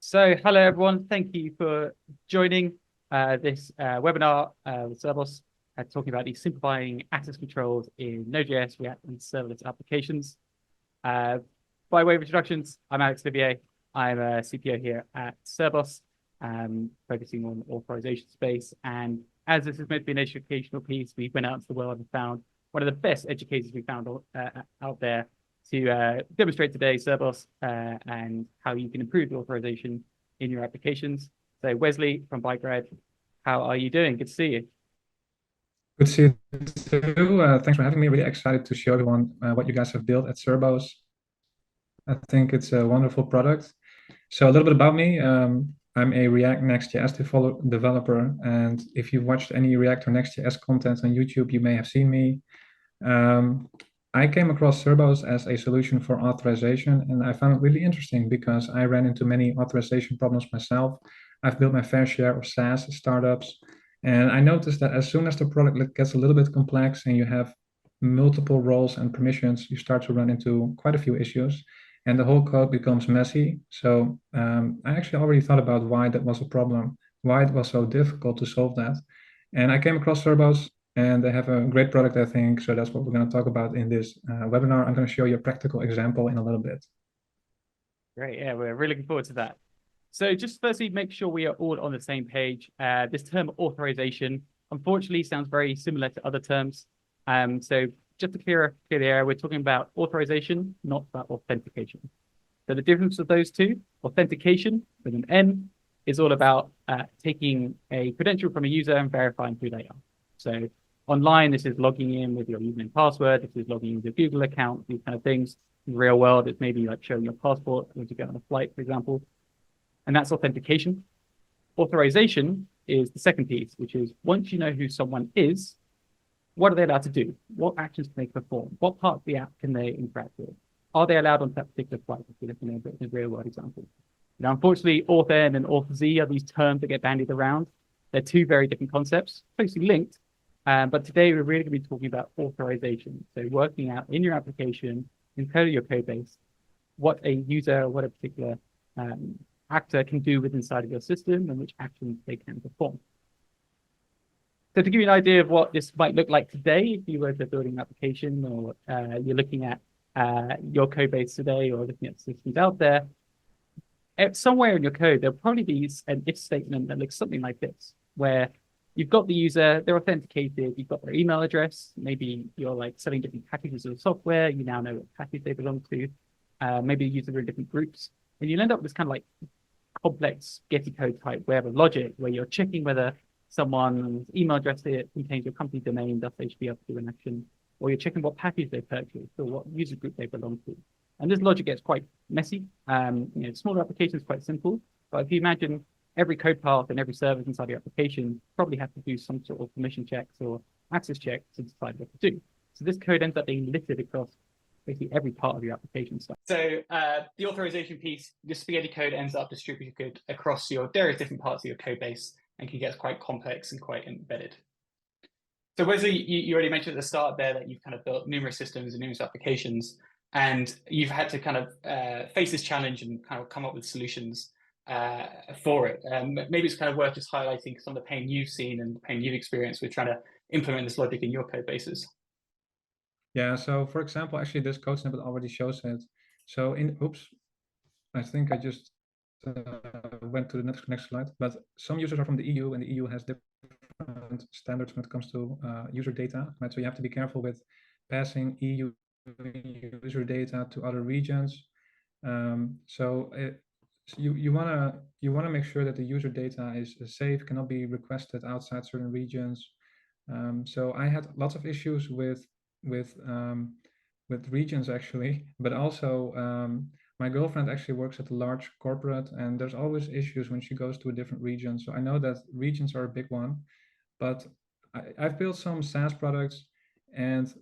So, hello everyone. Thank you for joining this webinar with Cerbos, talking about the simplifying access controls in Node.js, React, and serverless applications. By way of introductions, I'm Alex Olivier. I'm a CPO here at Cerbos, focusing on authorization space. And as this is meant to be an educational piece, we went out into the world and found one of the best educators we found out there to demonstrate today Cerbos and how you can improve the authorization in your applications. So Wesley from BikeRide, how are you doing? Good to see you. Good to see you too. Thanks for having me. Really excited to show everyone what you guys have built at Cerbos. I think it's a wonderful product. So a little bit about me. I'm a React Next.js developer. And if you've watched any React or Next.js content on YouTube, you may have seen me. I came across Cerbos as a solution for authorization, and I found it really interesting because I ran into many authorization problems myself. I've built my fair share of SaaS startups, and I noticed that as soon as the product gets a little bit complex and you have multiple roles and permissions, you start to run into quite a few issues, and the whole code becomes messy. So I actually already thought about why that was a problem, why it was so difficult to solve that. And I came across Cerbos, and they have a great product, I think. So that's what we're going to talk about in this webinar. I'm going to show you a practical example in a little bit. Great. Yeah, we're really looking forward to that. So just firstly, make sure we are all on the same page. This term authorization, unfortunately, sounds very similar to other terms. So just to clear the air, we're talking about authorization, not about authentication. So the difference of those two, authentication with an N, is all about taking a credential from a user and verifying who they are. So online, this is logging in with your username password. This is logging in with your Google account, these kind of things. In the real world, it's maybe like showing your passport when you get on a flight, for example. And that's authentication. Authorization is the second piece, which is once you know who someone is, what are they allowed to do? What actions can they perform? What part of the app can they interact with? Are they allowed on that particular flight? If we're looking at a real world example. Now, unfortunately, auth N and auth Z are these terms that get bandied around. They're two very different concepts, closely linked. But today we're really going to be talking about authorization. So working out in your application, in your code base, what a user, what a particular actor can do with inside of your system and which actions they can perform. So to give you an idea of what this might look like today, if you were to build an application or you're looking at your code base today or looking at systems out there, somewhere in your code, there'll probably be an if statement that looks something like this, where you've got the user, they're authenticated, you've got their email address, maybe you're like selling different packages of software, you now know what package they belong to, maybe the user are in different groups, and you'll end up with this kind of like complex Getty code type web of logic where you're checking whether someone's email address here contains your company domain, thus they should be able to do an action, or you're checking what package they purchased or what user group they belong to. And this logic gets quite messy. Smaller applications quite simple, but if you imagine every code path and every service inside your application probably have to do some sort of permission checks or access checks to decide what to do. So this code ends up being littered across basically every part of your application stack. So the authorization piece, the spaghetti code ends up distributed across your various different parts of your code base and can get quite complex and quite embedded. So Wesley, you already mentioned at the start there that you've kind of built numerous systems and numerous applications, and you've had to kind of face this challenge and kind of come up with solutions for it. Maybe it's kind of worth just highlighting some of the pain you've seen and the pain you've experienced with trying to implement this logic in your code bases. Yeah, so for example, actually this code snippet already shows it. So I think I just went to the next slide, but some users are from the EU, and the EU has different standards when it comes to user data, right? So you have to be careful with passing EU user data to other regions. You wanna make sure that the user data is safe, cannot be requested outside certain regions. So I had lots of issues with regions actually, but also my girlfriend actually works at a large corporate, and there's always issues when she goes to a different region. So I know that regions are a big one, but I've built some SaaS products, and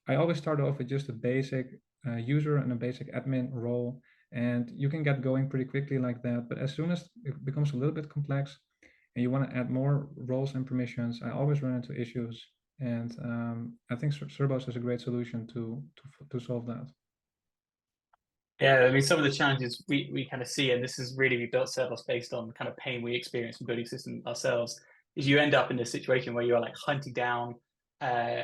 I always start off with just a basic user and a basic admin role, and you can get going pretty quickly like that. But as soon as it becomes a little bit complex and you want to add more roles and permissions, I always run into issues. And I think Cerbos is a great solution to solve that. Yeah, I mean, some of the challenges we kind of see, and this is really, we built Serverless based on kind of pain we experience from building systems ourselves, is you end up in a situation where you're like hunting down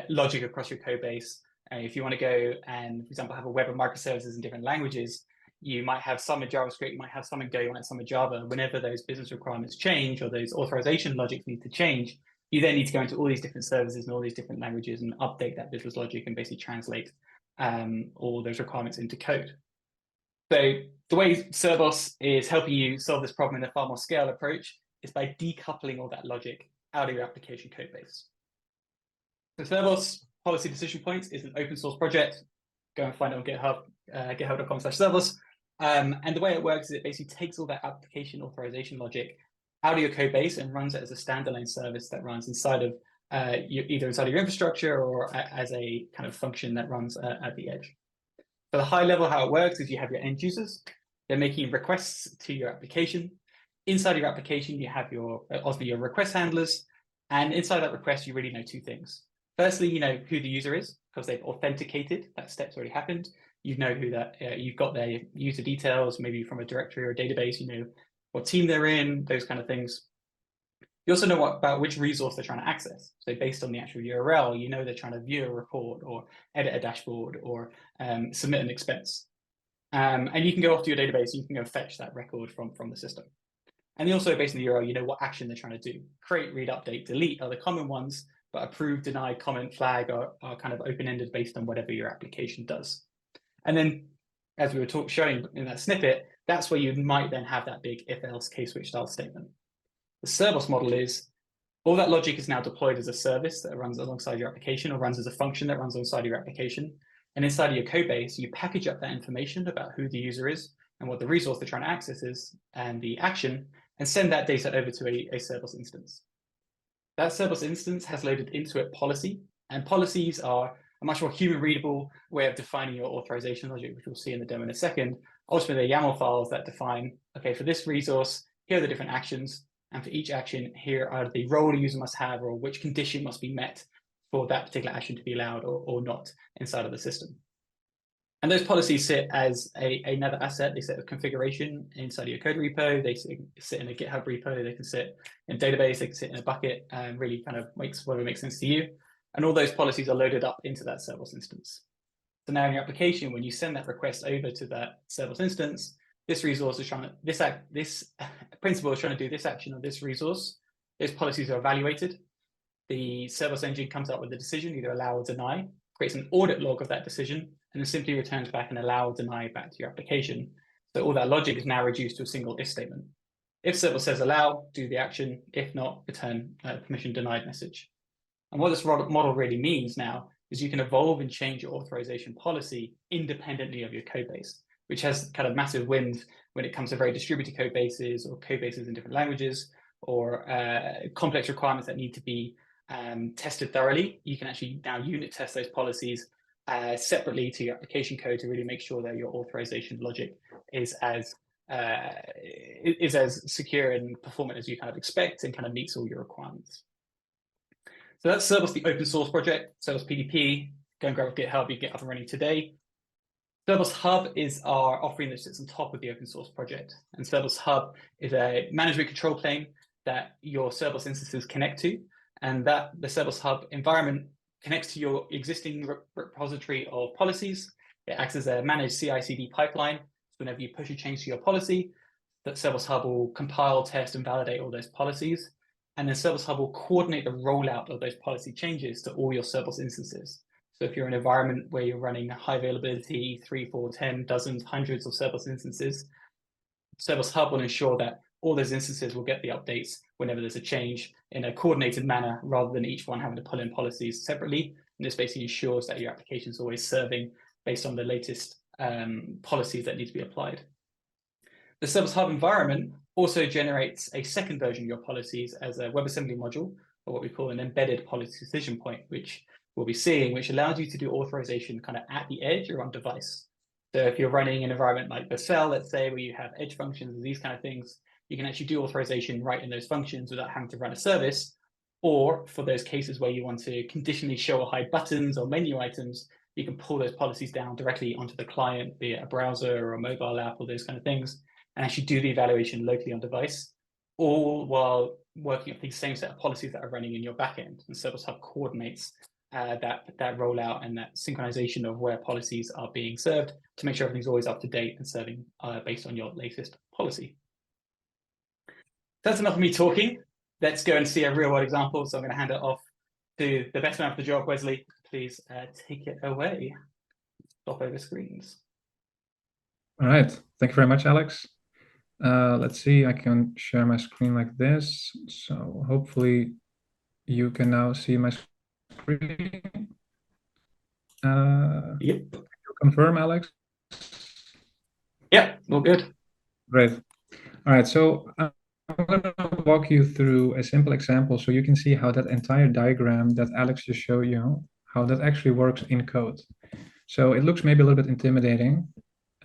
logic across your code base. And if you want to go and, for example, have a web of microservices in different languages, you might have some in JavaScript, you might have some in Go, you might have some in Java. Whenever those business requirements change or those authorization logics need to change, you then need to go into all these different services and all these different languages and update that business logic and basically translate all those requirements into code. So the way Cerbos is helping you solve this problem in a far more scale approach is by decoupling all that logic out of your application code base. So Cerbos Policy Decision Points is an open source project. Go and find it on GitHub, github.com/Cerbos. And the way it works is it basically takes all that application authorization logic out of your code base and runs it as a standalone service that runs inside of either inside of your infrastructure or as a kind of function that runs at the edge. So the high level, how it works is you have your end users. They're making requests to your application. Inside your application, you have your obviously your request handlers. And inside that request, you really know two things. Firstly, you know who the user is because they've authenticated. That step's already happened. You know who that you've got their user details, maybe from a directory or a database. You know what team they're in, those kind of things. You also know about which resource they're trying to access. So based on the actual URL, you know they're trying to view a report or edit a dashboard or submit an expense. And you can go off to your database, and you can go fetch that record from the system. And you also, based on the URL, you know what action they're trying to do. Create, read, update, delete are the common ones, but approve, deny, comment, flag are kind of open-ended based on whatever your application does. And then, as we were showing in that snippet, that's where you might then have that big if-else case-switch style statement. The Cerbos model is all that logic is now deployed as a service that runs alongside your application or runs as a function that runs alongside your application. And inside of your code base, you package up that information about who the user is and what the resource they're trying to access is and the action, and send that data over to a Cerbos instance. That Cerbos instance has loaded into it policy, and policies are a much more human readable way of defining your authorization logic, which we'll see in the demo in a second. Ultimately, they're YAML files that define, okay, for this resource, here are the different actions. And for each action, here are the role a user must have or which condition must be met for that particular action to be allowed or not inside of the system. And those policies sit as another asset. They sit as configuration inside of your code repo. They sit in a GitHub repo. They can sit in a database. They can sit in a bucket and really kind of makes whatever makes sense to you. And all those policies are loaded up into that Cerbos instance. So now in your application, when you send that request over to that Cerbos instance, this resource is trying to, this principal is trying to do this action on this resource. Those policies are evaluated. The Cerbos engine comes up with a decision, either allow or deny, creates an audit log of that decision, and then simply returns back an allow or deny back to your application. So all that logic is now reduced to a single if statement. If Cerbos says allow, do the action. If not, return permission denied message. And what this model really means now is you can evolve and change your authorization policy independently of your code base, which has kind of massive wins when it comes to very distributed code bases or code bases in different languages or complex requirements that need to be tested thoroughly. You can actually now unit test those policies separately to your application code to really make sure that your authorization logic is as secure and performant as you kind of expect and kind of meets all your requirements. So that's Cerbos, the open source project, Cerbos PDP. Go and grab GitHub, you get up and running today. Cerbos Hub is our offering that sits on top of the open source project. And Cerbos Hub is a management control plane that your Cerbos instances connect to. And that the Cerbos Hub environment connects to your existing repository of policies. It acts as a managed CI/CD pipeline. So whenever you push a change to your policy, that Cerbos Hub will compile, test, and validate all those policies. And then Cerbos Hub will coordinate the rollout of those policy changes to all your Cerbos instances. So if you're in an environment where you're running high availability, 3, 4, 10, dozens, hundreds of Cerbos instances, Cerbos Hub will ensure that all those instances will get the updates whenever there's a change in a coordinated manner, rather than each one having to pull in policies separately. And this basically ensures that your application is always serving based on the latest policies that need to be applied. The Cerbos Hub environment also generates a second version of your policies as a WebAssembly module, or what we call an embedded policy decision point, which we'll be seeing, which allows you to do authorization kind of at the edge or on device. So if you're running an environment like Vercel, let's say, where you have edge functions and these kind of things, you can actually do authorization right in those functions without having to run a service. Or for those cases where you want to conditionally show or hide buttons or menu items, you can pull those policies down directly onto the client, be it a browser or a mobile app or those kind of things, and actually do the evaluation locally on device, all while working with the same set of policies that are running in your backend. And Cerbos Hub coordinates that rollout and that synchronization of where policies are being served to make sure everything's always up to date and serving based on your latest policy. That's enough of me talking. Let's go and see a real world example. So I'm going to hand it off to the best man for the job, Wesley. Please take it away. Stop over screens. All right. Thank you very much, Alex. Let's see, I can share my screen like this. So hopefully you can now see my screen. Yep. Confirm, Alex? Yep, all good. Great. All right, so I'm going to walk you through a simple example so you can see how that entire diagram that Alex just showed you, how that actually works in code. So it looks maybe a little bit intimidating,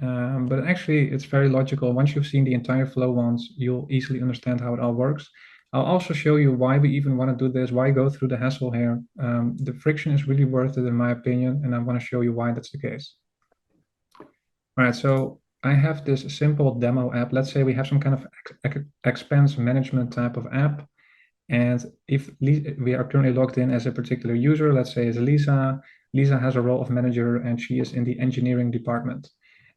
but actually it's very logical. Once you've seen the entire flow once, you'll easily understand how it all works. I'll also show you why we even want to do this, why go through the hassle here. The friction is really worth it in my opinion, and I want to show you why that's the case. All right, so I have this simple demo app. Let's say we have some kind of expense management type of app. And if we are currently logged in as a particular user, let's say it's Lisa. Lisa has a role of manager and she is in the engineering department.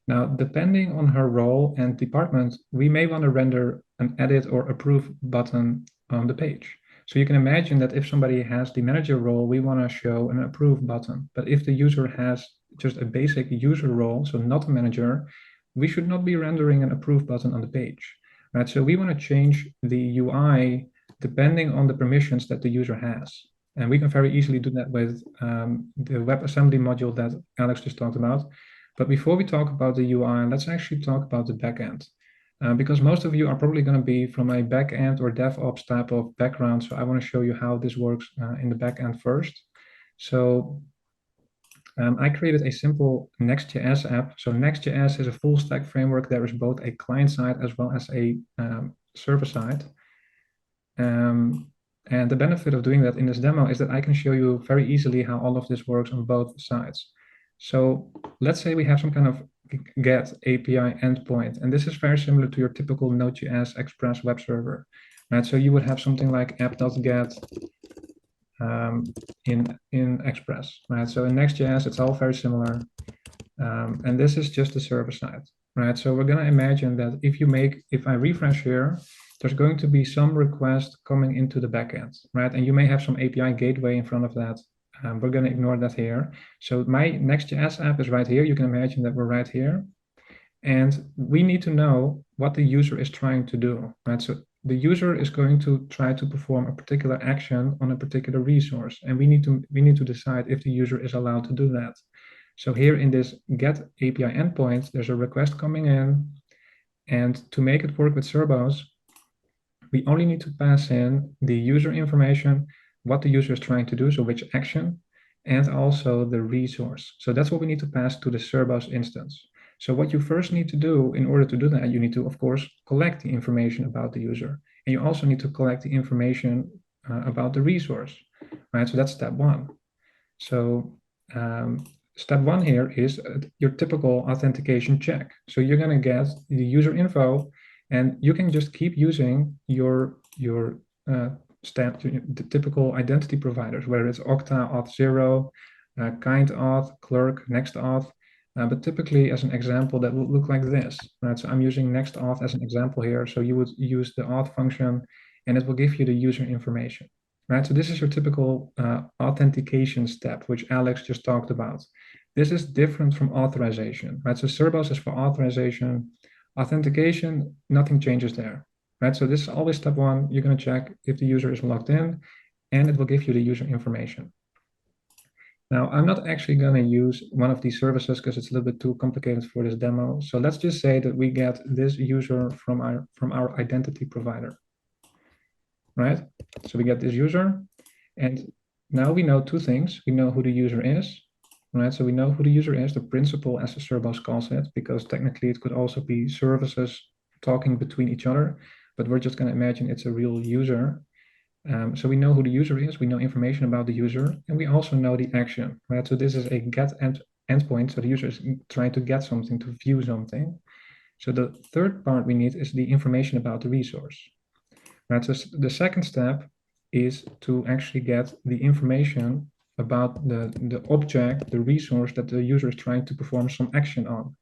Now, depending on her role and department, we may want to render an edit or approve button on the page. So you can imagine that if somebody has the manager role, we want to show an approve button. But if the user has just a basic user role, so not a manager, we should not be rendering an approve button on the page. Right? So we want to change the UI depending on the permissions that the user has. And we can very easily do that with the WebAssembly module that Alex just talked about. But before we talk about the UI, let's actually talk about the backend. Because most of you are probably going to be from a backend or DevOps type of background. So I want to show you how this works in the backend first. So I created a simple Next.js app. So Next.js is a full stack framework. There is both a client side as well as a server side. And the benefit of doing that in this demo is that I can show you very easily how all of this works on both sides. So let's say we have some kind of get API endpoint, and this is very similar to your typical Node.js Express web server, right? So you would have something like app.get in Express, right? So in Next.js, it's all very similar. And this is just the server side, right? So we're going to imagine that if I refresh here, there's going to be some request coming into the backend, right? And you may have some API gateway in front of that. We're going to ignore that here. So my Next.js app is right here. You can imagine that we're right here. And we need to know what the user is trying to do, right? So the user is going to try to perform a particular action on a particular resource. And we need to decide if the user is allowed to do that. So here in this get API endpoint, there's a request coming in. And to make it work with Cerbos, we only need to pass in the user information, what the user is trying to do, so which action, and also the resource. So that's what we need to pass to the Cerbos instance. So what you first need to do in order to do that, you need to, of course, collect the information about the user. And you also need to collect the information about the resource, right? So that's step one. So step one here is your typical authentication check. So you're going to get the user info, and you can just keep using your the typical identity providers, whether it's Okta, Auth0, KindAuth, Clerk, NextAuth. But typically, as an example, that would look like this, right? So I'm using NextAuth as an example here. So you would use the auth function, and it will give you the user information, right? So this is your typical authentication step, which Alex just talked about. This is different from authorization, right? So Cerbos is for authorization. Authentication, nothing changes there, right? So this is always step one. You're going to check if the user is logged in, and it will give you the user information. Now, I'm not actually going to use one of these services because it's a little bit too complicated for this demo. So let's just say that we get this user from our identity provider, right? So we get this user, and now we know two things. We know who the user is, right? So we know who the user is, the principal, as the Cerbos calls it, because technically it could also be services talking between each other, but we're just going to imagine it's a real user. So we know who the user is, we know information about the user, and we also know the action, right? So this is a get endpoint, so the user is trying to get something, to view something. So the third part we need is the information about the resource, right? So the second step is to actually get the information about the object, the resource that the user is trying to perform some action on.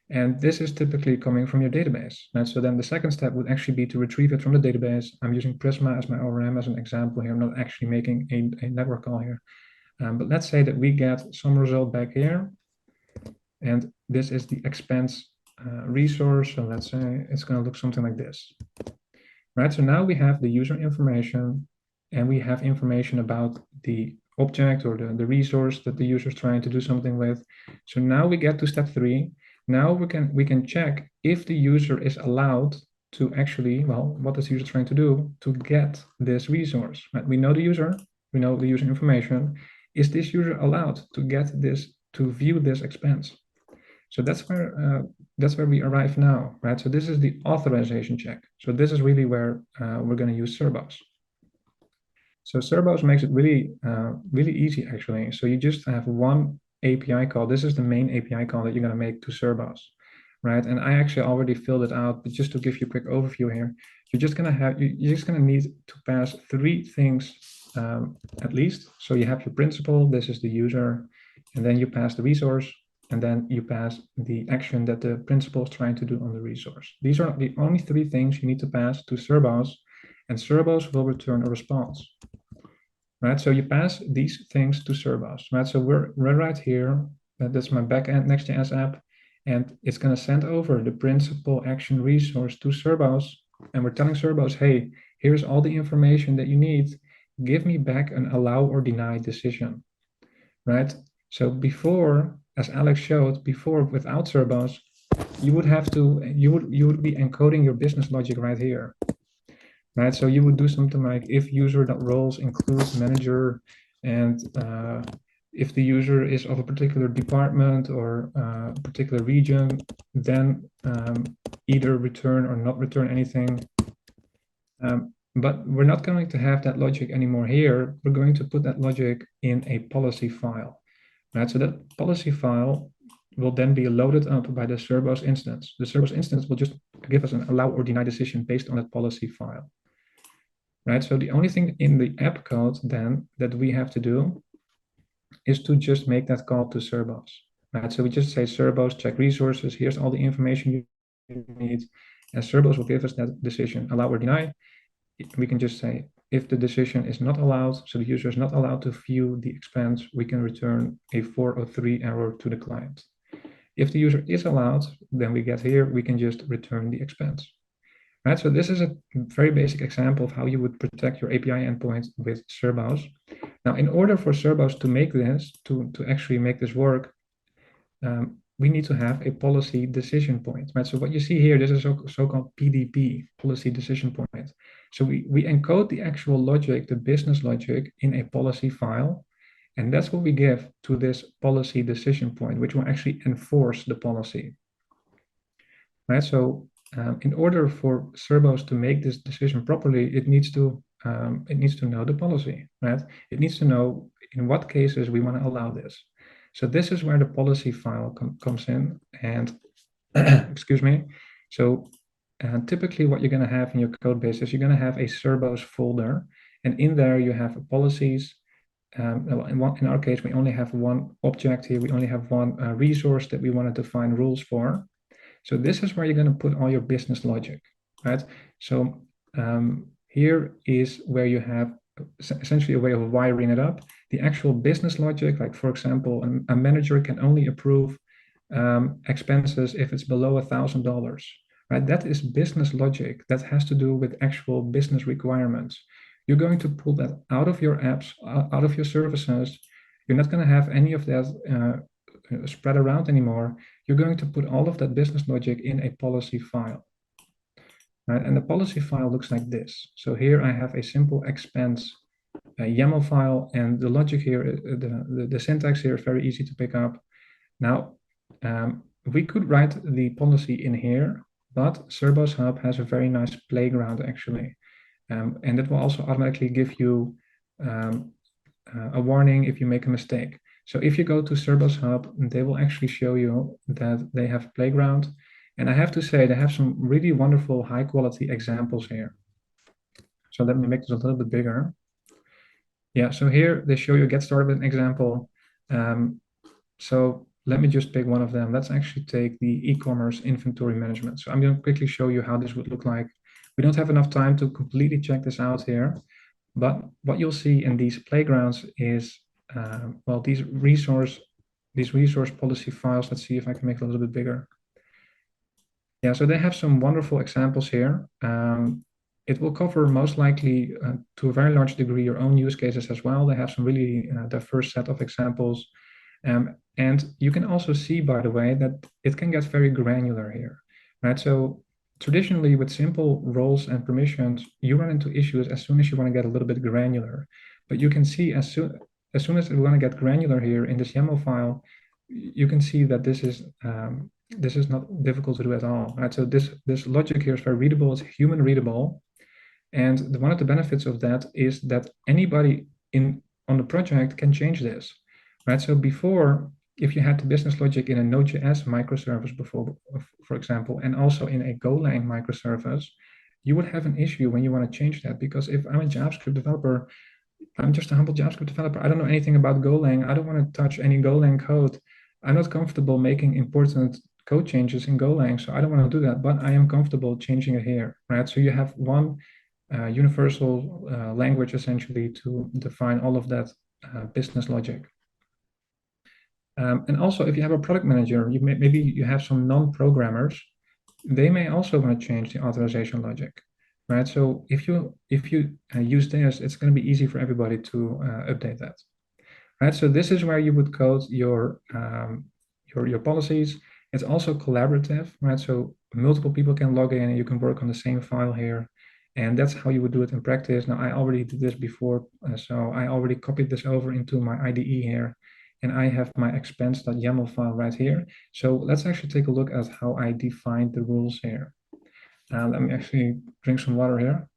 And this is typically coming from your database. Right? So then the second step would actually be to retrieve it from the database. I'm using Prisma as my ORM as an example here. I'm not actually making a network call here. But let's say that we get some result back here. And this is the expense resource. So let's say it's going to look something like this. Right? So now we have the user information and we have information about the object or the resource that the user is trying to do something with. So now we get to step 3. Now we can check if the user is allowed to actually, well, what is the user trying to do to get this resource? Right? We know the user, we know the user information. Is this user allowed to get this, to view this expense? So that's where we arrive now, right? So this is the authorization check. So this is really where we're going to use Cerbos. So Cerbos makes it really easy actually. So you just have one API call. This is the main API call that you're going to make to Cerbos, right? And I actually already filled it out, but just to give you a quick overview here, you're just going to need to pass 3 things at least. So you have your principal. This is the user, and then you pass the resource, and then you pass the action that the principal is trying to do on the resource. These are the only 3 things you need to pass to Cerbos, and Cerbos will return a response. Right, so you pass these things to Cerbos, right? So we're right here. That's my backend Next.js app, and it's going to send over the principal action resource to Cerbos, and we're telling Cerbos, hey, here's all the information that you need. Give me back an allow or deny decision, right? So before, as Alex showed, before without Cerbos, you would be encoding your business logic right here. Right, so you would do something like if user.roles includes manager, and if the user is of a particular department or a particular region, then either return or not return anything. But we're not going to have that logic anymore here. We're going to put that logic in a policy file. Right, so that policy file will then be loaded up by the Cerbos instance. The Cerbos instance will just give us an allow or deny decision based on that policy file. Right, so the only thing in the app code then that we have to do is to just make that call to Cerbos. Right, so we just say Cerbos check resources. Here's all the information you need, and Cerbos will give us that decision, allow or deny. We can just say if the decision is not allowed, so the user is not allowed to view the expense, we can return a 403 error to the client. If the user is allowed, then we get here, we can just return the expense. Right, so this is a very basic example of how you would protect your API endpoint with Cerbos. Now, in order for Cerbos to make this, to actually make this work, we need to have a policy decision point. Right, so what you see here, this is a so-called PDP, policy decision point. So we encode the actual logic, the business logic, in a policy file, and that's what we give to this policy decision point, which will actually enforce the policy. Right, so in order for Cerbos to make this decision properly, it needs to know the policy, right? It needs to know in what cases we want to allow this. So this is where the policy file comes in, and excuse me. So typically what you're going to have in your code base is you're going to have a Cerbos folder, and in there you have policies. In our case, we only have one object here. We only have one resource that we want to define rules for. So this is where you're going to put all your business logic, right? So here is where you have essentially a way of wiring it up. The actual business logic, like for example, a manager can only approve expenses if it's below $1,000, right? That is business logic that has to do with actual business requirements. You're going to pull that out of your apps, out of your services. You're not going to have any of that spread around anymore. You're going to put all of that business logic in a policy file. Right? And the policy file looks like this. So here I have a simple expense YAML file, and the logic here, the syntax here is very easy to pick up. Now, we could write the policy in here, but Cerbos Hub has a very nice playground actually. And it will also automatically give you a warning if you make a mistake. So if you go to Cerbos Hub, they will actually show you that they have a playground. And I have to say, they have some really wonderful high quality examples here. So let me make this a little bit bigger. Yeah, so here they show you get started with an example. So let me just pick one of them. Let's actually take the e-commerce inventory management. So I'm going to quickly show you how this would look like. We don't have enough time to completely check this out here, but what you'll see in these playgrounds is, well, these resource policy files. Let's see if I can make it a little bit bigger. Yeah, so they have some wonderful examples here. It will cover most likely to a very large degree your own use cases as well. They have some really diverse set of examples. And you can also see, by the way, that it can get very granular here, right? So traditionally with simple roles and permissions, you run into issues as soon as you want to get a little bit granular. But you can see as soon as we want to get granular here in this YAML file, you can see that this is not difficult to do at all, right? So this logic here is very readable, it's human readable. And one of the benefits of that is that anybody on the project can change this, right? So before, if you had the business logic in a Node.js microservice before, for example, and also in a Golang microservice, you would have an issue when you want to change that, because if I'm a JavaScript developer, I'm just a humble JavaScript developer, I don't know anything about Golang, I don't want to touch any Golang code, I'm not comfortable making important code changes in Golang, so I don't want to do that, but I am comfortable changing it here, right? So you have one universal language essentially to define all of that business logic. And also, if you have a product manager, maybe you have some non-programmers, they may also want to change the authorization logic, right? So if you use this, it's going to be easy for everybody to update that, right? So this is where you would code your policies. It's also collaborative, right? So multiple people can log in and you can work on the same file here. And that's how you would do it in practice. Now, I already did this before, so I already copied this over into my IDE here, and I have my expense.yaml file right here. So let's actually take a look at how I defined the rules here. Let me actually drink some water here.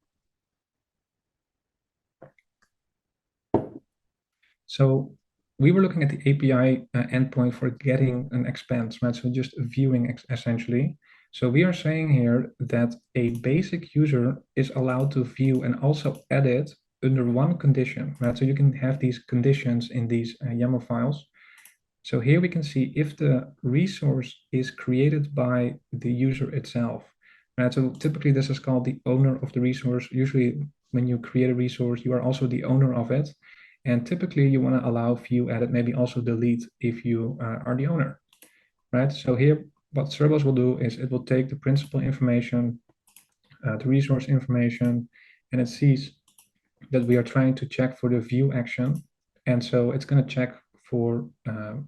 So we were looking at the API endpoint for getting an expense, right? So just viewing essentially. So we are saying here that a basic user is allowed to view and also edit under one condition, right? So you can have these conditions in these YAML files. So here we can see if the resource is created by the user itself, right? So typically this is called the owner of the resource. Usually when you create a resource, you are also the owner of it. And typically you want to allow view, edit, maybe also delete if you are the owner, right? So here, what Cerbos will do is it will take the principal information, the resource information, and it sees that we are trying to check for the view action. And so it's going to check for,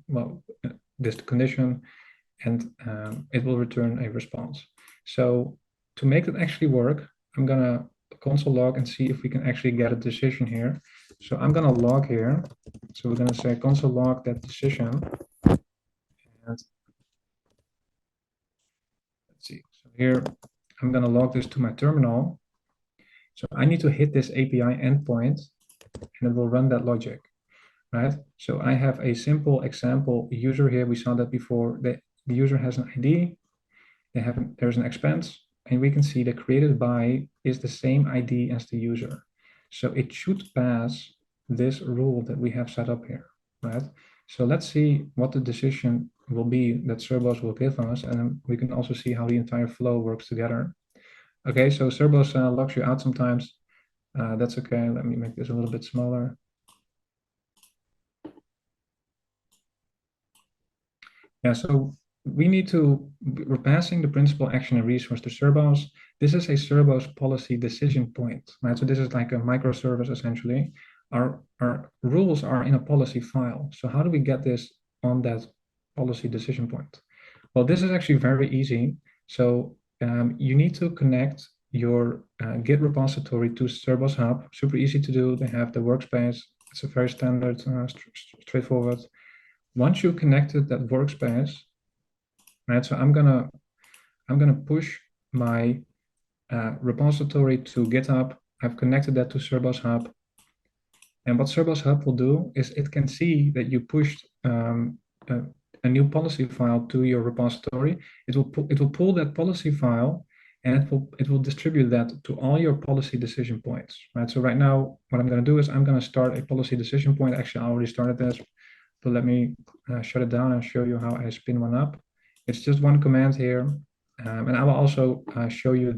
well, this condition, and it will return a response. So to make that actually work, I'm going to console log and see if we can actually get a decision here. So I'm going to log here. So we're going to say console log that decision. And let's see. So here, I'm going to log this to my terminal. So I need to hit this API endpoint, and it will run that logic, right? So I have a simple example user here. We saw that before. The user has an ID. There's an expense, and we can see the created by is the same ID as the user. So it should pass this rule that we have set up here, right? So let's see what the decision will be that Cerbos will give us, and we can also see how the entire flow works together. Okay, so Cerbos logs you out sometimes. That's okay. Let me make this a little bit smaller. Yeah, so we're passing the principal action and resource to Cerbos. This is a Cerbos policy decision point, right? So this is like a microservice essentially. Our rules are in a policy file. So how do we get this on that policy decision point? Well, this is actually very easy. So you need to connect your Git repository to Cerbos Hub. Super easy to do. They have the workspace. It's a very standard, straightforward. Once you connected that workspace, right? So I'm gonna push my repository to GitHub, I've connected that to Cerbos Hub. And what Cerbos Hub will do is it can see that you pushed a new policy file to your repository. It will pull that policy file and it will distribute that to all your policy decision points, right? So right now, what I'm going to do is I'm going to start a policy decision point. Actually, I already started this, but let me shut it down and show you how I spin one up. It's just one command here, and I will also show you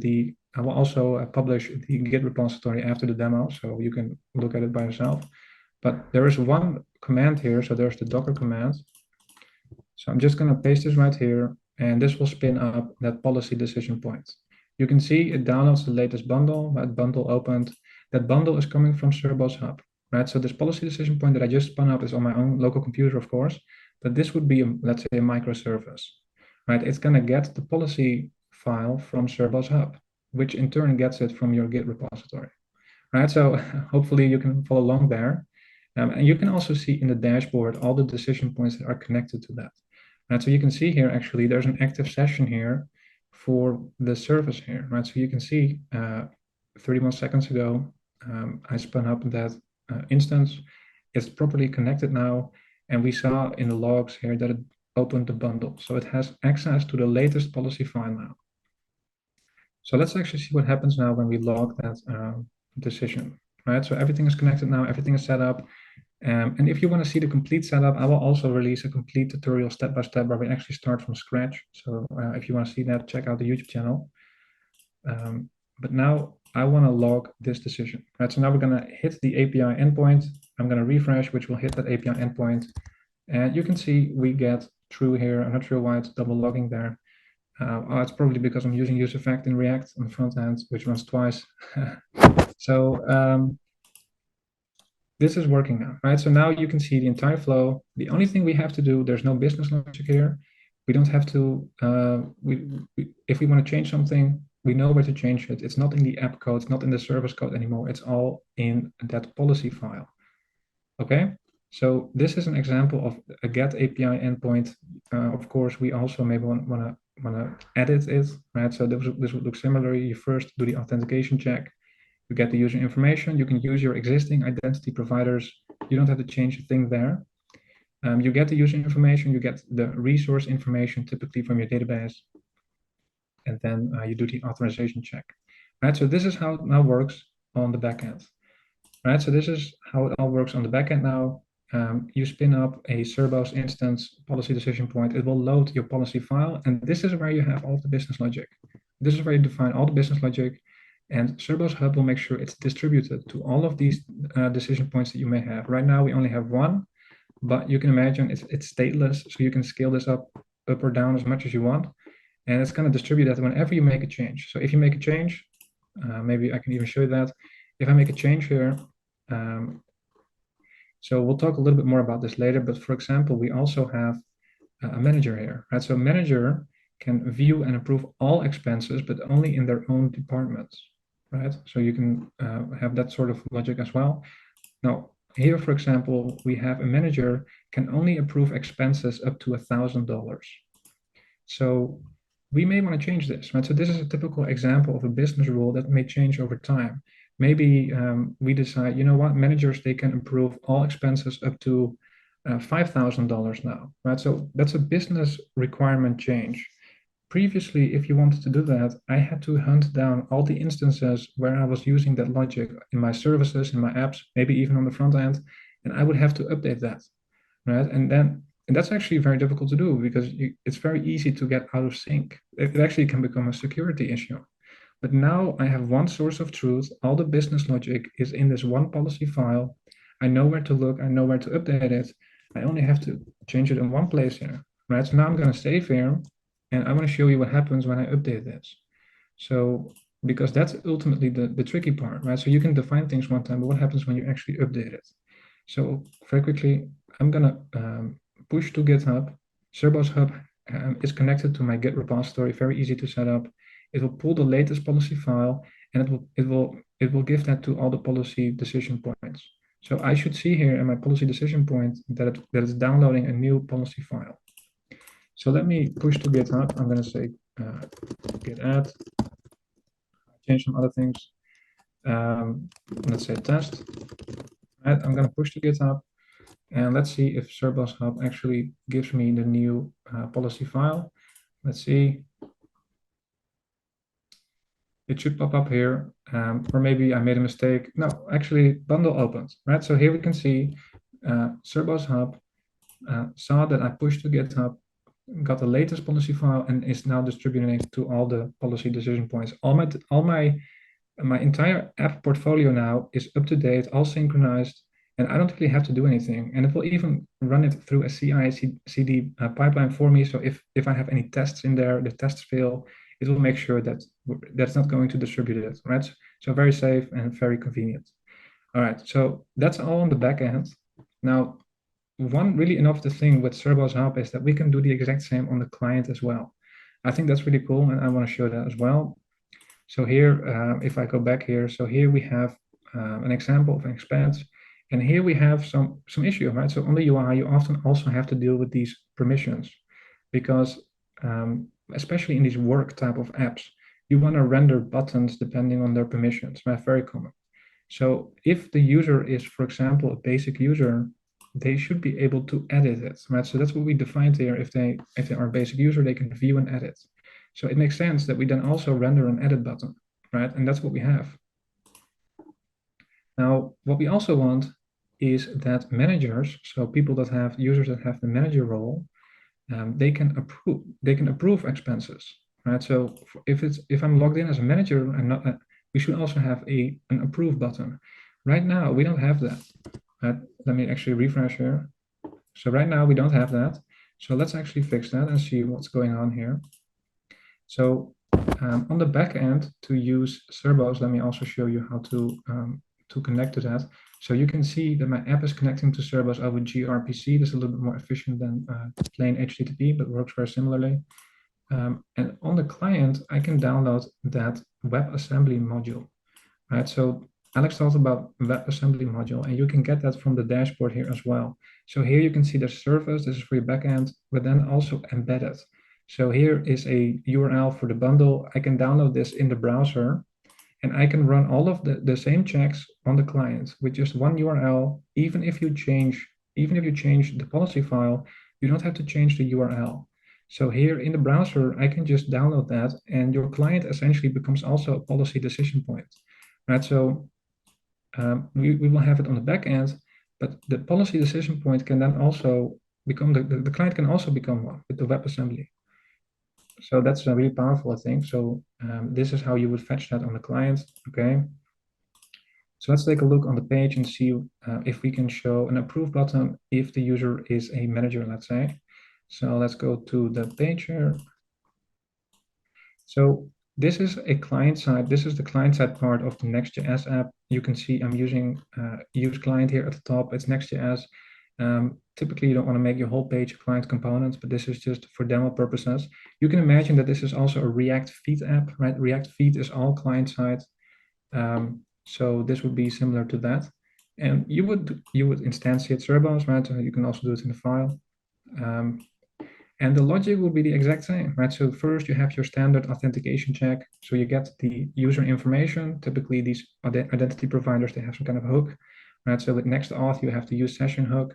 I will also publish the Git repository after the demo, so you can look at it by yourself. But there is one command here, so there's the Docker command. So I'm just going to paste this right here, and this will spin up that policy decision point. You can see it downloads the latest bundle. That bundle opened. That bundle is coming from Cerbos Hub, right? So this policy decision point that I just spun up is on my own local computer, of course, but this would be, let's say, a microservice, right? It's going to get the policy file from Cerbos Hub, which in turn gets it from your Git repository, right? So hopefully you can follow along there. And you can also see in the dashboard all the decision points that are connected to that. Right, so you can see here, actually, there's an active session here for the service here, right? So you can see 31 seconds ago, I spun up that instance. It's properly connected now. And we saw in the logs here that it opened the bundle. So it has access to the latest policy file now. So let's actually see what happens now when we log that decision, right? So everything is connected now, everything is set up. And if you want to see the complete setup, I will also release a complete tutorial step-by-step where we actually start from scratch. So if you want to see that, check out the YouTube channel. But now I want to log this decision, right? So now we're going to hit the API endpoint. I'm going to refresh, which will hit that API endpoint. And you can see we get true here. I'm not sure why it's double logging there. It's probably because I'm using useEffect in React on the front end, which runs twice. So this is working now, right? So now you can see the entire flow. The only thing we have to do, there's no business logic here. We don't have to, if we want to change something, we know where to change it. It's not in the app code, it's not in the service code anymore. It's all in that policy file, okay? So this is an example of a get API endpoint. Of course, we also maybe want to edit it, right? So this would look similar. You first do the authentication check. You get the user information. You can use your existing identity providers. You don't have to change a thing there. You get the user information. You get the resource information, typically from your database. And then you do the authorization check. Right. So this is how it now works on the backend. Right. So this is how it all works on the backend now. You spin up a Cerbos instance policy decision point. It will load your policy file. And this is where you have all the business logic. This is where you define all the business logic. And Cerbos Hub will make sure it's distributed to all of these decision points that you may have. Right now, we only have one, but you can imagine it's stateless, so you can scale this up or down as much as you want. And it's going to distribute that whenever you make a change. So if you make a change, maybe I can even show you that. If I make a change here, so we'll talk a little bit more about this later, but for example, we also have a manager here, right? So a manager can view and approve all expenses, but only in their own departments. Right? So you can have that sort of logic as well. Now, here, for example, we have a manager can only approve expenses up to $1,000. So we may want to change this, right? So this is a typical example of a business rule that may change over time. Maybe we decide, you know what, managers, they can approve all expenses up to $5,000 now, right? So that's a business requirement change. Previously, if you wanted to do that, I had to hunt down all the instances where I was using that logic in my services, in my apps, maybe even on the front end, and I would have to update that, right? And that's actually very difficult to do because it's very easy to get out of sync. It actually can become a security issue. But now I have one source of truth. All the business logic is in this one policy file. I know where to look. I know where to update it. I only have to change it in one place here, right? So now I'm going to save here. And I want to show you what happens when I update this. So, because that's ultimately the tricky part, right? So you can define things one time, but what happens when you actually update it? So very quickly, I'm going to push to GitHub. Cerbos Hub is connected to my Git repository, very easy to set up. It will pull the latest policy file, and it will give that to all the policy decision points. So I should see here in my policy decision point that it's downloading a new policy file. So let me push to GitHub. I'm going to say git add, change some other things. let's say test. Right, I'm going to push to GitHub, and let's see if Cerbos Hub actually gives me the new policy file. Let's see. It should pop up here, or maybe I made a mistake. No, actually, bundle opened, right? So here we can see Cerbos Hub saw that I pushed to GitHub, got the latest policy file, and is now distributing it to all the policy decision points. All my entire app portfolio now is up to date, all synchronized, and I don't really have to do anything. And it will even run it through a CI/CD pipeline for me. So if I have any tests in there, the tests fail, it will make sure that that's not going to distribute it, right? So very safe and very convenient. All right, so that's all on the back end. Now, one really innovative thing with Cerbos Hub is that we can do the exact same on the client as well. I think that's really cool, and I want to show that as well. So here, if I go back here, so here we have an example of an expense, and here we have some issue, right? So on the UI, you often also have to deal with these permissions, because especially in these work type of apps, you want to render buttons depending on their permissions, right? Very common. So if the user is, for example, a basic user, they should be able to edit it, right? So that's what we defined here. If they are a basic user, they can view and edit. So it makes sense that we then also render an edit button, right? And that's what we have. Now, what we also want is that managers, so people that have users that have the manager role, they can approve expenses, right? So if I'm logged in as a manager, and not, we should also have an approve button. Right now, we don't have that. Let me actually refresh here. So right now we don't have that. So let's actually fix that and see what's going on here. So on the back end, to use Cerbos, let me also show you how to connect to that. So you can see that my app is connecting to Cerbos over gRPC. This is a little bit more efficient than plain HTTP, but works very similarly. And on the client, I can download that WebAssembly module, right? So Alex talked about WebAssembly module, and you can get that from the dashboard here as well. So here you can see the service, this is for your backend, but then also embedded. So here is a URL for the bundle. I can download this in the browser, and I can run all of the same checks on the client with just one URL. Even if you change the policy file, you don't have to change the URL. So here in the browser, I can just download that, and your client essentially becomes also a policy decision point, right? So we will have it on the back end, but the policy decision point can then also become the client can also become one with the WebAssembly. So that's really powerful, I think. So this is how you would fetch that on the client. Okay. So let's take a look on the page and see if we can show an approve button if the user is a manager, let's say. So let's go to the page here. So this is a client side. This is the client side part of the Next.js app. You can see I'm using use client here at the top. It's Next.js. Typically, you don't want to make your whole page client components, but this is just for demo purposes. You can imagine that this is also a React Feed app, right? React Feed is all client side. So this would be similar to that. And you would instantiate Cerbos, right? You can also do it in the file. And the logic will be the exact same, right? So first you have your standard authentication check. So you get the user information. Typically these identity providers, they have some kind of hook, right? So with Next.auth, you have to use session hook,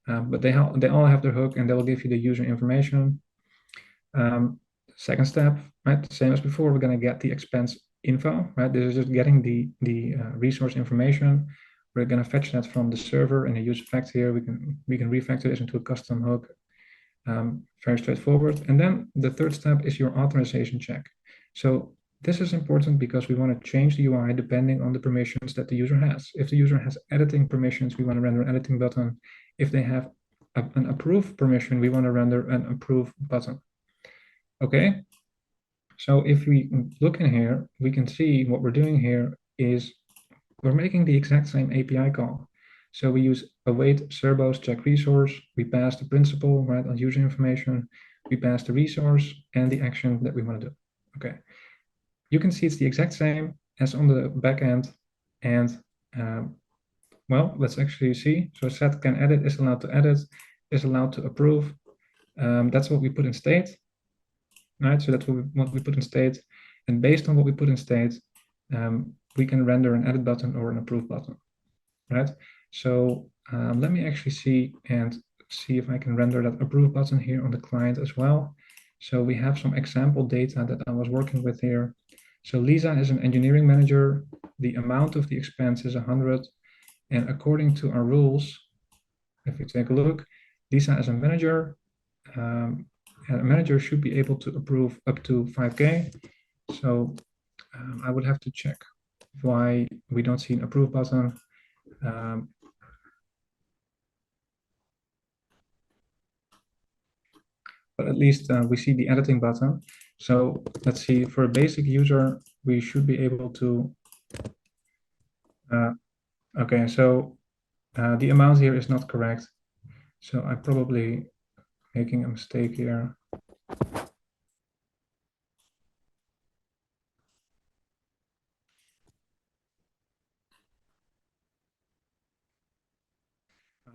but they all have their hook, and they will give you the user information. Second step, right? Same as before, we're gonna get the expense info, right? This is just getting the resource information. We're gonna fetch that from the server in a use effect here. We can refactor this into a custom hook. Very straightforward. And then the third step is your authorization check. So this is important because we want to change the UI depending on the permissions that the user has. If the user has editing permissions, we want to render an editing button. If they have an approve permission, we want to render an approve button. Okay. So if we look in here, we can see what we're doing here is we're making the exact same API call. So we use await Cerbos check resource. We pass the principal, right, on user information. We pass the resource and the action that we want to do. Okay. You can see it's the exact same as on the backend. And well, let's actually see. So set can edit, is allowed to edit, is allowed to approve. That's what we put in state, right? So that's what we put in state. And based on what we put in state, we can render an edit button or an approve button, right? So let me actually see if I can render that approve button here on the client as well. So we have some example data that I was working with here. So Lisa is an engineering manager. The amount of the expense is 100. And according to our rules, if we take a look, Lisa as a manager, and a manager should be able to approve up to 5K. So I would have to check why we don't see an approve button. But at least we see the editing button. So let's see, for a basic user, we should be able to, okay, so the amount here is not correct. So I'm probably making a mistake here.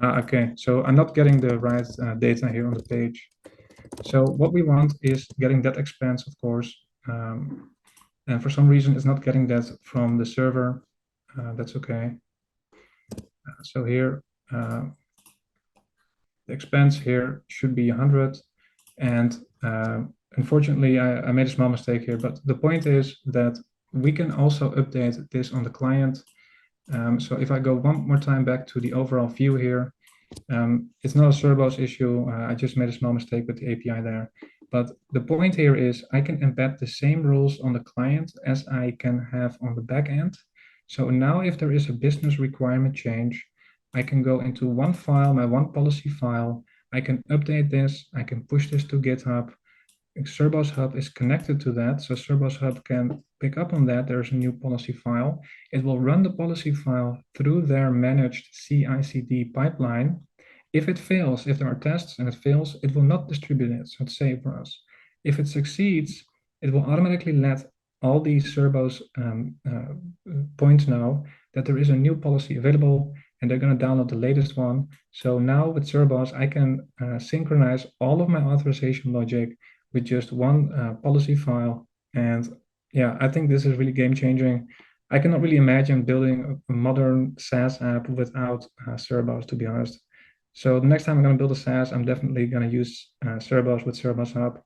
Okay, so I'm not getting the right data here on the page. So what we want is getting that expense, of course. And for some reason, it's not getting that from the server. That's okay. So here, the expense here should be 100. And unfortunately, I made a small mistake here. But the point is that we can also update this on the client. So if I go one more time back to the overall view here, it's not a Cerbos issue. I just made a small mistake with the API there. But the point here is I can embed the same rules on the client as I can have on the backend. So now if there is a business requirement change, I can go into one file, my one policy file. I can update this. I can push this to GitHub. Cerbos Hub is connected to that. So Cerbos Hub can pick up on that. There's a new policy file. It will run the policy file through their managed CI/CD pipeline. If it fails, if there are tests and it fails, it will not distribute it. So it's safe for us. If it succeeds, it will automatically let all these Cerbos points know that there is a new policy available and they're going to download the latest one. So now with Cerbos, I can synchronize all of my authorization logic with just one policy file. And yeah, I think this is really game changing. I cannot really imagine building a modern SaaS app without Cerbos, to be honest. So the next time I'm going to build a SaaS, I'm definitely going to use Cerbos with Cerbos Hub.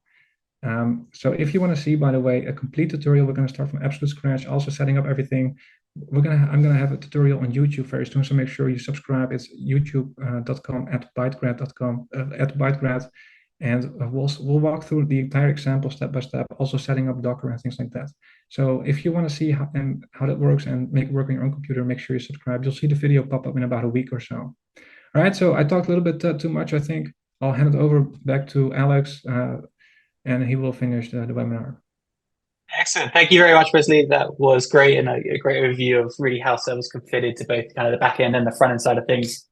So if you want to see, by the way, a complete tutorial, we're going to start from absolute scratch, also setting up everything. I'm going to have a tutorial on YouTube very soon, so make sure you subscribe. It's youtube.com/bytegrad.com @bytegrad. And we'll walk through the entire example step by step, also setting up Docker and things like that. So if you want to see how that works and make it work on your own computer, make sure you subscribe. You'll see the video pop up in about a week or so. All right, so I talked a little bit too much, I think. I'll hand it over back to Alex, and he will finish the webinar. Excellent. Thank you very much, Wesley. That was great, and a great overview of really how servers can fit into both kind of the back end and the front end side of things.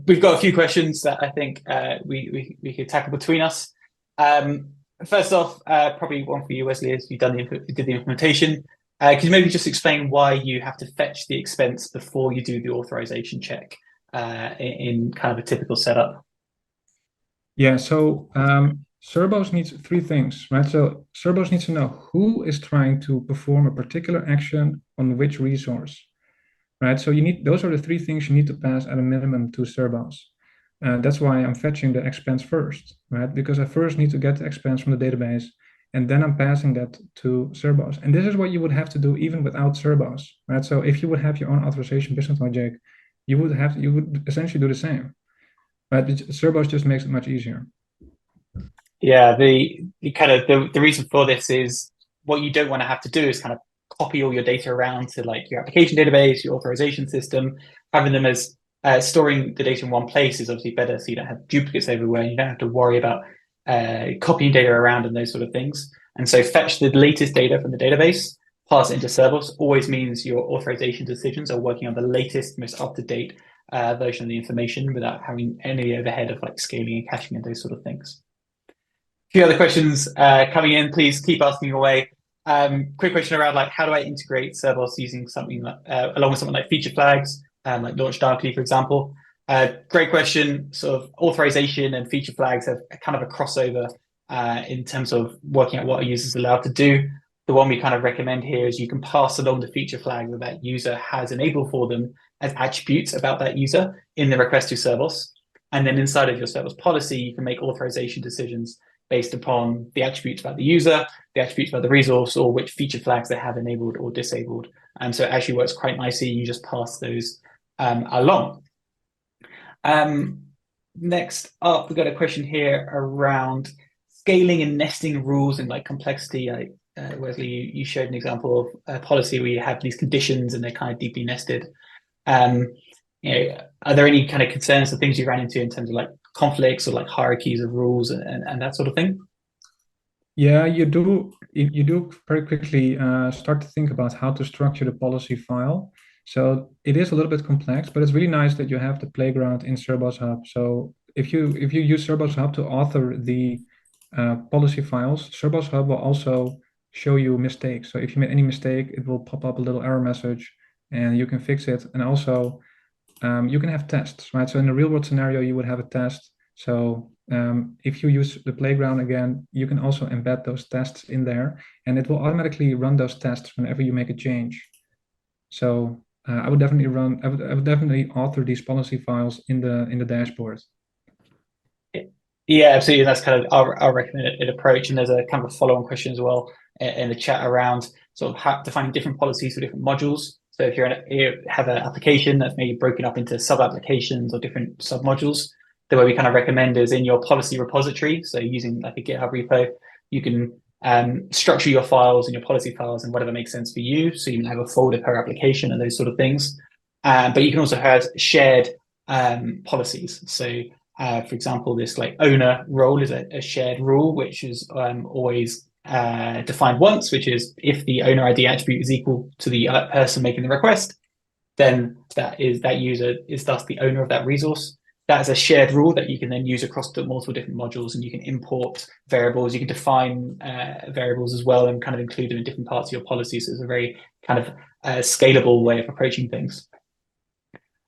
We've got a few questions that I think we could tackle between us. First off, probably one for you, Wesley, as you did the implementation. Could you maybe just explain why you have to fetch the expense before you do the authorization check in kind of a typical setup? Yeah, so Cerbos needs three things, right? So Cerbos needs to know who is trying to perform a particular action on which resource, right? So those are the three things you need to pass at a minimum to Cerbos. That's why I'm fetching the expense first, right? Because I first need to get the expense from the database, and then I'm passing that to Cerbos. And this is what you would have to do even without Cerbos, right? So if you would have your own authorization business logic, you would essentially do the same, right? Cerbos just makes it much easier. Yeah, the reason for this is what you don't want to have to do is kind of copy all your data around to like your application database, your authorization system. Having them as storing the data in one place is obviously better, so you don't have duplicates everywhere. You don't have to worry about copying data around and those sort of things. And so fetch the latest data from the database, pass it into Cerbos, always means your authorization decisions are working on the latest, most up-to-date version of the information without having any overhead of like scaling and caching and those sort of things. A few other questions coming in. Please keep asking away. Quick question around like how do I integrate Cerbos using something like, along with something like feature flags, like launch directly, for example. Great question. Sort of authorization and feature flags have kind of a crossover in terms of working out what a user is allowed to do. the one we kind of recommend here is you can pass along the feature flag that that user has enabled for them as attributes about that user in the request to Cerbos. And then inside of your Cerbos policy, you can make authorization decisions based upon the attributes about the user, the attributes about the resource, or which feature flags they have enabled or disabled. And so it actually works quite nicely. You just pass those along. Next up, we've got a question here around scaling and nesting rules and like complexity. Wesley, you showed an example of a policy where you have these conditions and they're kind of deeply nested. Are there any kind of concerns or things you ran into in terms of like conflicts or like hierarchies of rules and that sort of thing? Yeah, you do very quickly start to think about how to structure the policy file. So it is a little bit complex, but it's really nice that you have the playground in Cerbos Hub. So if you use Cerbos Hub to author the policy files, Cerbos Hub will also show you mistakes. So if you made any mistake, it will pop up a little error message and you can fix it. And also you can have tests, right? So in a real world scenario, you would have a test. So if you use the playground again, you can also embed those tests in there and it will automatically run those tests whenever you make a change. So I would definitely author these policy files in the dashboard. Yeah, absolutely. That's kind of our recommended approach. And there's a kind of a follow-on question as well in the chat around sort of defining different policies for different modules. So if you have an application that's maybe broken up into sub-applications or different sub-modules, the way we kind of recommend is in your policy repository. So using like a GitHub repo, you can structure your files and your policy files and whatever makes sense for you. So you can have a folder per application and those sort of things. But you can also have shared policies. So for example, this like owner role is a shared rule, which is always defined once, which is if the owner ID attribute is equal to the person making the request, then that user is thus the owner of that resource. That is a shared rule that you can then use across the multiple different modules, and you can import variables. You can define variables as well and kind of include them in different parts of your policy. So it's a very kind of scalable way of approaching things.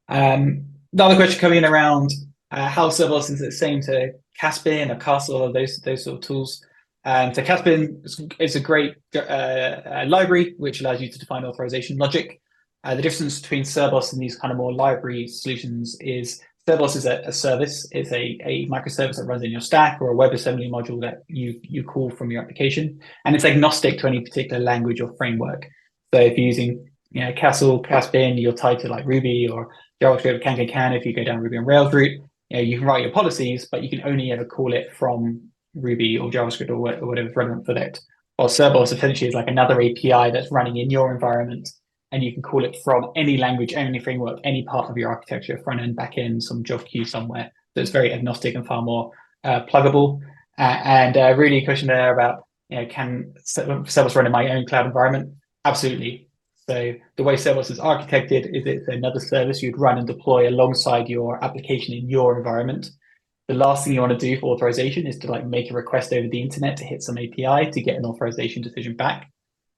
Another question coming in around how Cerbos is the same to Caspian or Castle or those sort of tools. So Caspian is a great library which allows you to define authorization logic. The difference between Cerbos and these kind of more library solutions is Cerbos is a service. It's a microservice that runs in your stack or a WebAssembly module that you call from your application, and it's agnostic to any particular language or framework. So if you're using Castle, Caspian, you're tied to like Ruby or JavaScript, can if you go down Ruby on Rails route. You can write your policies, but you can only ever call it from Ruby or JavaScript or whatever's relevant for that. While Cerbos essentially is like another API that's running in your environment, and you can call it from any language, any framework, any part of your architecture, front end, back end, some job queue somewhere. So it's very agnostic and far more pluggable. And really a question there about, can Cerbos run in my own cloud environment? Absolutely. So the way Cerbos is architected is it's another service you'd run and deploy alongside your application in your environment. The last thing you want to do for authorization is to like make a request over the internet to hit some API to get an authorization decision back.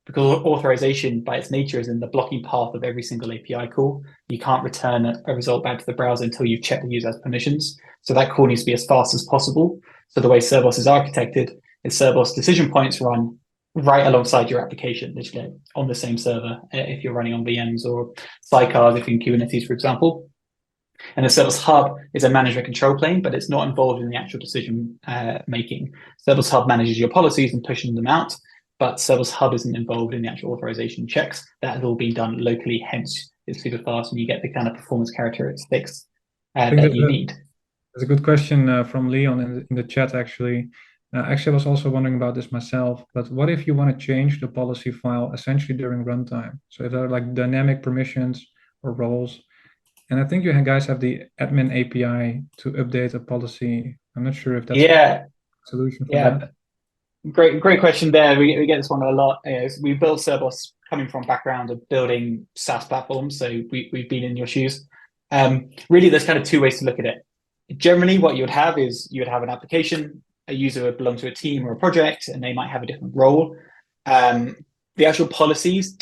Because authorization by its nature is in the blocking path of every single API call. You can't return a result back to the browser until you've checked the user's permissions. So that call needs to be as fast as possible. So the way Cerbos is architected is Cerbos decision points run right alongside your application, literally on the same server if you're running on VMs or sidecars if you're in Kubernetes, for example. And the Cerbos Hub is a management control plane, but it's not involved in the actual decision making. Cerbos Hub manages your policies and pushing them out, but Cerbos Hub isn't involved in the actual authorization checks. That has all been done locally, hence it's super fast and you get the kind of performance characteristics that you need. That's a good question from Leon in the chat, actually. Actually, I was also wondering about this myself, but what if you want to change the policy file essentially during runtime? So if there are like dynamic permissions or roles, and I think you guys have the admin API to update a policy. I'm not sure if that's a solution for that. Great question there. We get this one a lot. We built Cerbos coming from background of building SaaS platforms, so we've been in your shoes. Really, there's kind of two ways to look at it. Generally, what you would have is you would have an application, a user would belong to a team or a project, and they might have a different role. The actual policies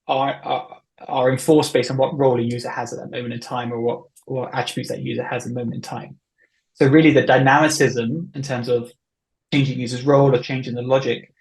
are enforced based on what role a user has at that moment in time or what attributes that user has at the moment in time. So really the dynamicism in terms of changing user's role or changing the logic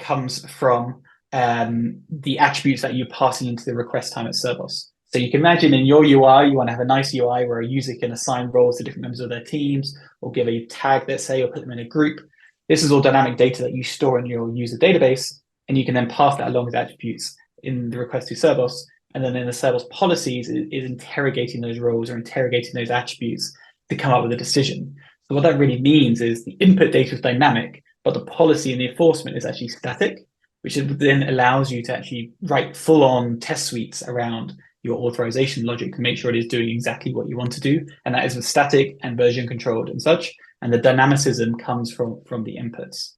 comes from the attributes that you're passing into the request time at Cerbos. So you can imagine in your UI, you want to have a nice UI where a user can assign roles to different members of their teams, or give a tag, let's say, or put them in a group. This is all dynamic data that you store in your user database, and you can then pass that along as attributes in the request to Cerbos. And then in the Cerbos policies is interrogating those roles or interrogating those attributes to come up with a decision. So what that really means is the input data is dynamic, but the policy and the enforcement is actually static, which then allows you to actually write full-on test suites around your authorization logic to make sure it is doing exactly what you want to do. And that is with static and version controlled and such. And the dynamicism comes from the inputs.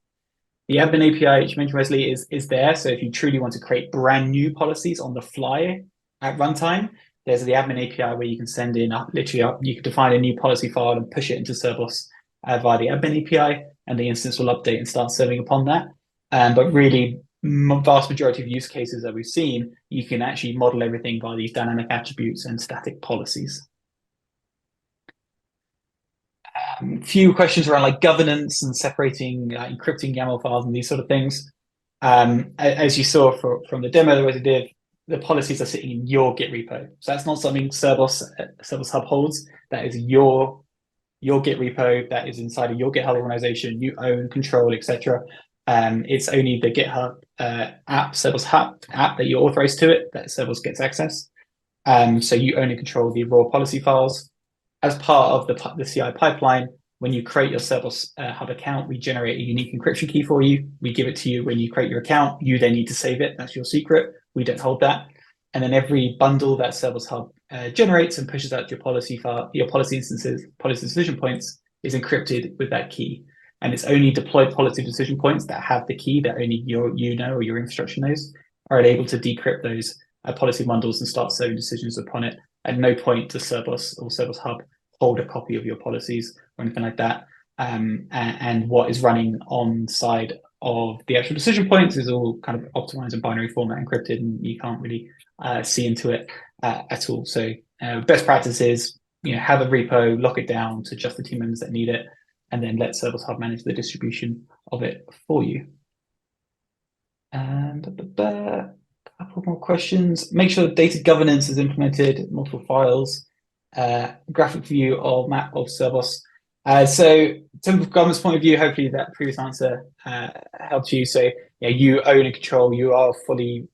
The admin API, which you mentioned, Wesley, is there. So if you truly want to create brand new policies on the fly at runtime, there's the admin API where you can send in, you can define a new policy file and push it into Cerbos via the admin API, and the instance will update and start serving upon that. But really, vast majority of use cases that we've seen, you can actually model everything by these dynamic attributes and static policies. Few questions around like governance and separating, encrypting YAML files and these sort of things. As you saw from the demo that we did, the policies are sitting in your Git repo. So that's not something Cerbos Hub holds. That is your Git repo that is inside of your GitHub organization. You own, control, etc. It's only the GitHub app, Cerbos Hub app, that you're authorized to it, that Cerbos gets access. So you own and control the raw policy files. As part of the CI pipeline, when you create your Cerbos Hub account, we generate a unique encryption key for you. We give it to you when you create your account. You then need to save it. That's your secret. We don't hold that. And then every bundle that Cerbos Hub generates and pushes out your policy file, your policy instances, policy decision points, is encrypted with that key. And it's only deployed policy decision points that have the key that only you know or your infrastructure knows are able to decrypt those policy bundles and start serving decisions upon it. At no point does Cerbos or Cerbos Hub hold a copy of your policies or anything like that. And what is running on side of the actual decision points is all kind of optimized in binary format, encrypted, and you can't really see into it at all. So best practice is, have a repo, lock it down to just the team members that need it, and then let Cerbos Hub manage the distribution of it for you. And a couple more questions. Make sure that data governance is implemented, multiple files, graphic view of map of Cerbos. So in terms of governance point of view, hopefully that previous answer helped you. So you own and control, you are fully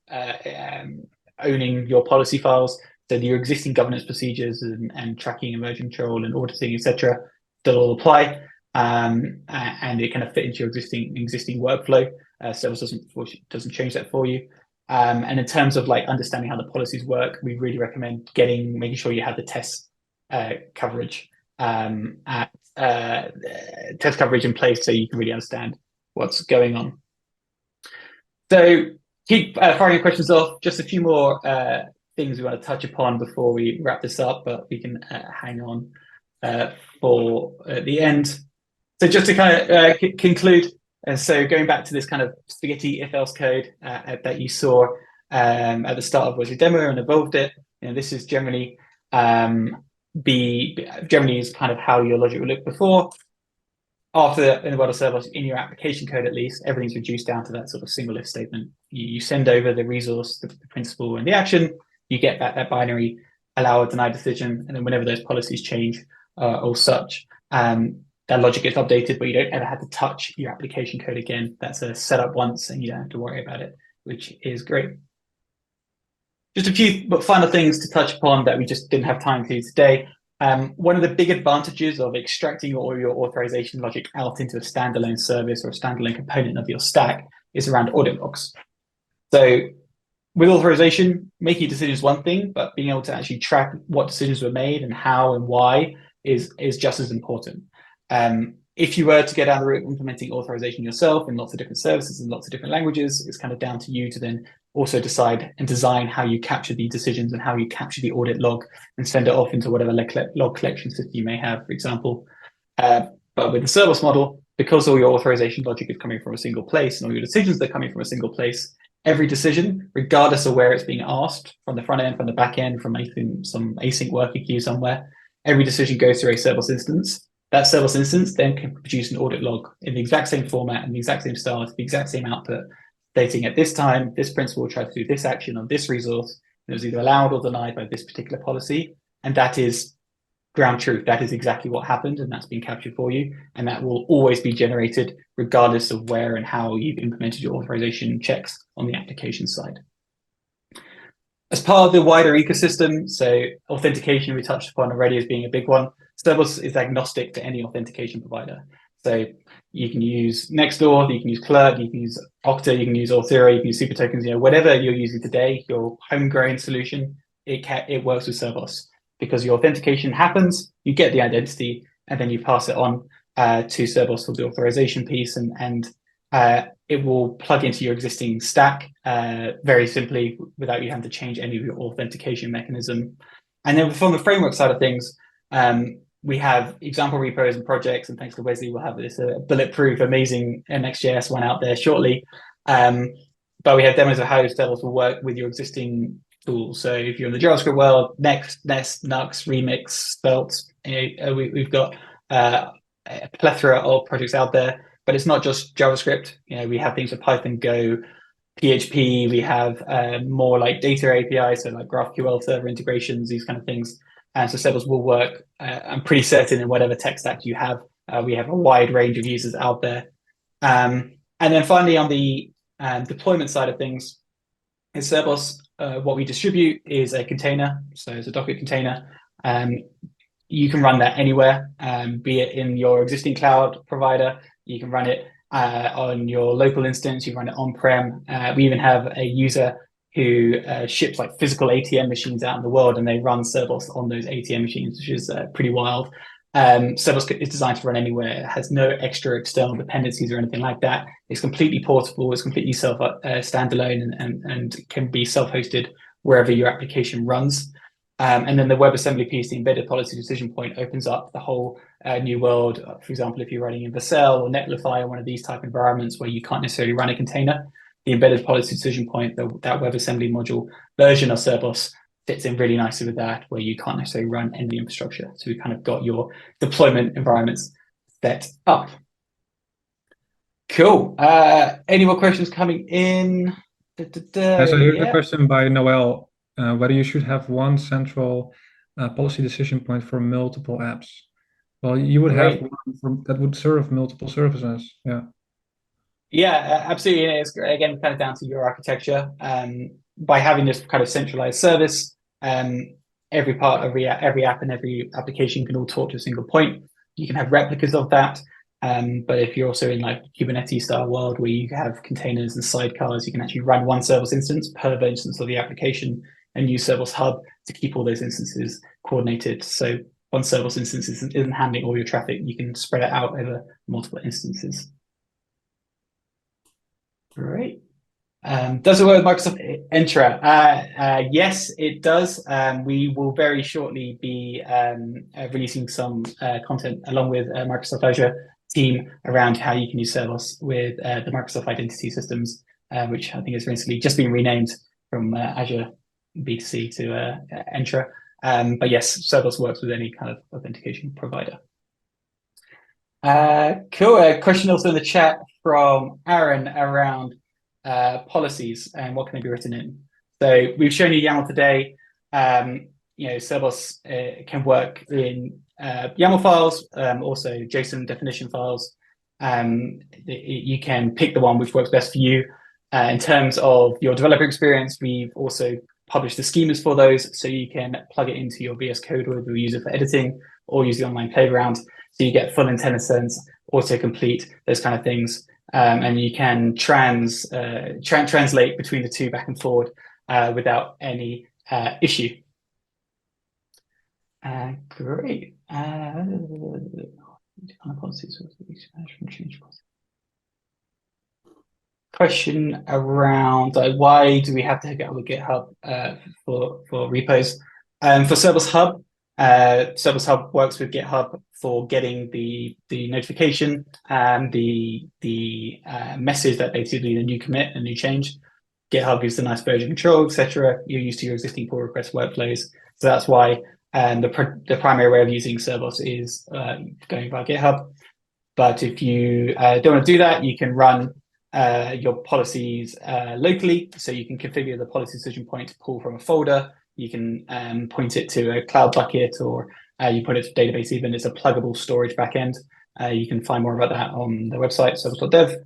owning your policy files. So your existing governance procedures and tracking and version control and auditing, etc., still all apply. And it kind of fit into your existing workflow. Cerbos doesn't change that for you. And in terms of like understanding how the policies work, we really recommend making sure you have the test coverage test coverage in place so you can really understand what's going on. So keep firing questions off. Just a few more things we want to touch upon before we wrap this up, but we can hang on for the end. So just to kind of conclude, so going back to this kind of spaghetti if-else code that you saw at the start of Wesley demo and evolved it, this is generally is kind of how your logic would look before. After, in the world of Cerbos, in your application code at least, everything's reduced down to that sort of single if statement. You send over the resource, the principal, and the action. You get back that binary allow or deny decision, and then whenever those policies change or such, that logic gets updated, but you don't ever have to touch your application code again. That's a setup once, and you don't have to worry about it, which is great. Just a few final things to touch upon that we just didn't have time to today. One of the big advantages of extracting all your authorization logic out into a standalone service or a standalone component of your stack is around audit logs. So with authorization, making decisions is one thing, but being able to actually track what decisions were made and how and why is just as important. If you were to get down the route of implementing authorization yourself in lots of different services and lots of different languages, it's kind of down to you to then also decide and design how you capture the decisions and how you capture the audit log and send it off into whatever log collection system you may have, for example. But with the Cerbos model, because all your authorization logic is coming from a single place and all your decisions are coming from a single place, every decision, regardless of where it's being asked, from the front end, from the back end, from some async worker queue somewhere, every decision goes through a Cerbos instance. That Cerbos instance then can produce an audit log in the exact same format, in the exact same style, the exact same output, stating at this time, this principal tried to do this action on this resource, and it was either allowed or denied by this particular policy. And that is ground truth. That is exactly what happened, and that's been captured for you. And that will always be generated regardless of where and how you've implemented your authorization checks on the application side. As part of the wider ecosystem, so authentication we touched upon already as being a big one. Cerbos is agnostic to any authentication provider. So you can use Nextdoor, you can use Clerk, you can use Okta, you can use Auth0, you can use Super Tokens, whatever you're using today, your homegrown solution, it works with Cerbos. Because your authentication happens, you get the identity, and then you pass it on to Cerbos for the authorization piece, and it will plug into your existing stack very simply without you having to change any of your authentication mechanism. And then from the framework side of things, we have example repos and projects, and thanks to Wesley, we'll have this bulletproof, amazing Next.js one out there shortly. But we have demos of how Cerbos will work with your existing tools. So if you're in the JavaScript world, Next, Nest, Nux, Remix, Svelte, we've got a plethora of projects out there. But it's not just JavaScript. We have things like Python, Go, PHP. We have more like data APIs, so like GraphQL server integrations, these kind of things. And so Cerbos will work, I'm pretty certain, in whatever tech stack you have. We have a wide range of users out there. And then finally, on the deployment side of things, in Cerbos, what we distribute is a container. So it's a Docker container. You can run that anywhere, be it in your existing cloud provider. You can run it on your local instance. You can run it on-prem. We even have a user who ships like physical ATM machines out in the world, and they run Cerbos on those ATM machines, which is pretty wild. Cerbos is designed to run anywhere. It has no extra external dependencies or anything like that. It's completely portable. It's completely standalone and can be self-hosted wherever your application runs. And then the WebAssembly piece, the embedded policy decision point, opens up the whole new world. For example, if you're running in Vercel or Netlify or one of these type environments where you can't necessarily run a container, the embedded policy decision point, that WebAssembly module version of Cerbos fits in really nicely with that, where you can't necessarily run any infrastructure. So we kind of got your deployment environments set up. Cool. Any more questions coming in? So here's a question by Noel. Whether you should have one central policy decision point for multiple apps. Well, you would have one that would serve multiple services. Yeah, absolutely. It's again kind of down to your architecture. By having this kind of centralized service, every part of every app and every application can all talk to a single point. You can have replicas of that. But if you're also in like Kubernetes style world where you have containers and sidecars, you can actually run one Cerbos instance per instance of the application and use Cerbos Hub to keep all those instances coordinated. So one Cerbos instance isn't handling all your traffic. You can spread it out over multiple instances. Great. Does it work with Microsoft Entra? Yes, it does. We will very shortly be releasing some content along with Microsoft Azure team around how you can use Cerbos with the Microsoft Identity Systems, which I think has recently just been renamed from Azure B2C to Entra. But yes, Cerbos works with any kind of authentication provider. Cool. A question also in the chat from Aaron around policies and what can they be written in. So we've shown you YAML today. Cerbos can work in YAML files, also JSON definition files. You can pick the one which works best for you. In terms of your developer experience, we've also published the schemas for those, so you can plug it into your VS Code or use it for editing, or use the online playground. So you get full IntelliSense, autocomplete, those kind of things. And you can translate between the two back and forward without any issue. Great. Question around why do we have to hook up with GitHub for repos? For Cerbos Hub, Cerbos Hub works with GitHub for getting the notification and the message that basically the new commit, a new change. GitHub gives the nice version control, etc. You're used to your existing pull request workflows, so that's why the primary way of using Cerbos is going via GitHub. But if you don't want to do that, you can run your policies locally. So you can configure the policy decision point to pull from a folder. You can point it to a cloud bucket, or you put it to database even. It's a pluggable storage backend. You can find more about that on the website, servos.dev.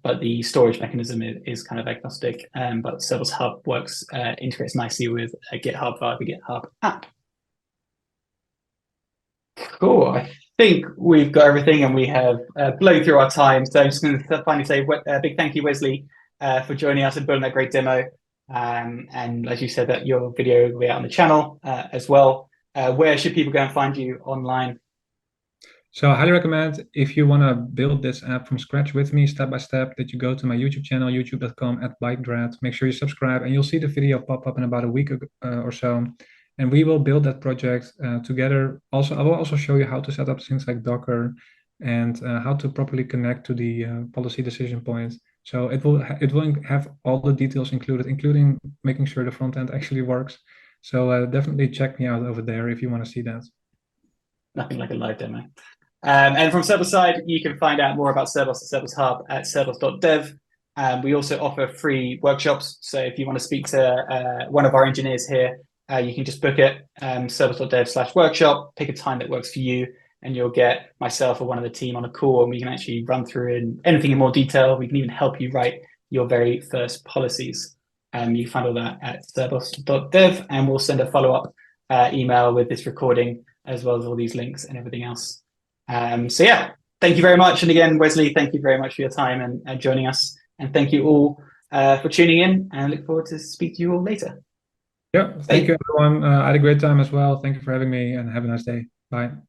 But the storage mechanism is kind of agnostic. But Cerbos Hub works, integrates nicely with GitHub via the GitHub app. Cool. I think we've got everything, and we have blown through our time. So I'm just going to finally say a big thank you, Wesley, for joining us and building that great demo. And as you said, that your video will be out on the channel as well. Where should people go and find you online? So I highly recommend, if you want to build this app from scratch with me, step by step, that you go to my YouTube channel, youtube.com/BikeDrat. Make sure you subscribe, and you'll see the video pop up in about a week or so. And we will build that project together. Also, I will also show you how to set up things like Docker and how to properly connect to the policy decision point. So it will have all the details included, including making sure the front end actually works. So definitely check me out over there if you want to see that. Nothing like a live demo. And from Cerbos side, you can find out more about Cerbos and Cerbos Hub at cerbos.dev. We also offer free workshops. So if you want to speak to one of our engineers here, you can just book it, cerbos.dev/workshop, pick a time that works for you, and you'll get myself or one of the team on a call, and we can actually run through anything in more detail. We can even help you write your very first policies. You can find all that at cerbos.dev, and we'll send a follow-up email with this recording, as well as all these links and everything else. So yeah, thank you very much. And again, Wesley, thank you very much for your time and joining us. And thank you all for tuning in, and I look forward to speak to you all later. Yeah, thank you, everyone. I had a great time as well. Thank you for having me, and have a nice day. Bye.